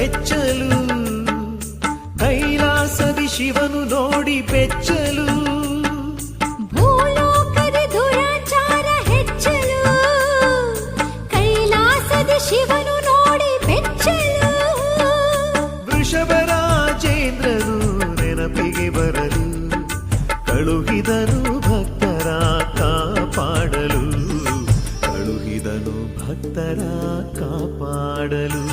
ಹೆಚ್ಚಲು ಕೈಲಾಸದಿ ಶಿವನು ನೋಡಿ ಬೆಚ್ಚಲು ಭೂಲೋಕದಿ ದುರಾಚಾರ ಹೆಚ್ಚಲು ಕೈಲಾಸದಿ ಶಿವನು ನೋಡಿ ಬೆಚ್ಚಲು ವೃಷಭರಾಜೇಂದ್ರನು ನೆನಪಿಗೆ ಬರಲು ಕಳುಹಿದನು ಭಕ್ತರ ಕಾಪಾಡಲು ಕಳುಹಿದನು ಭಕ್ತರ ಕಾಪಾಡಲು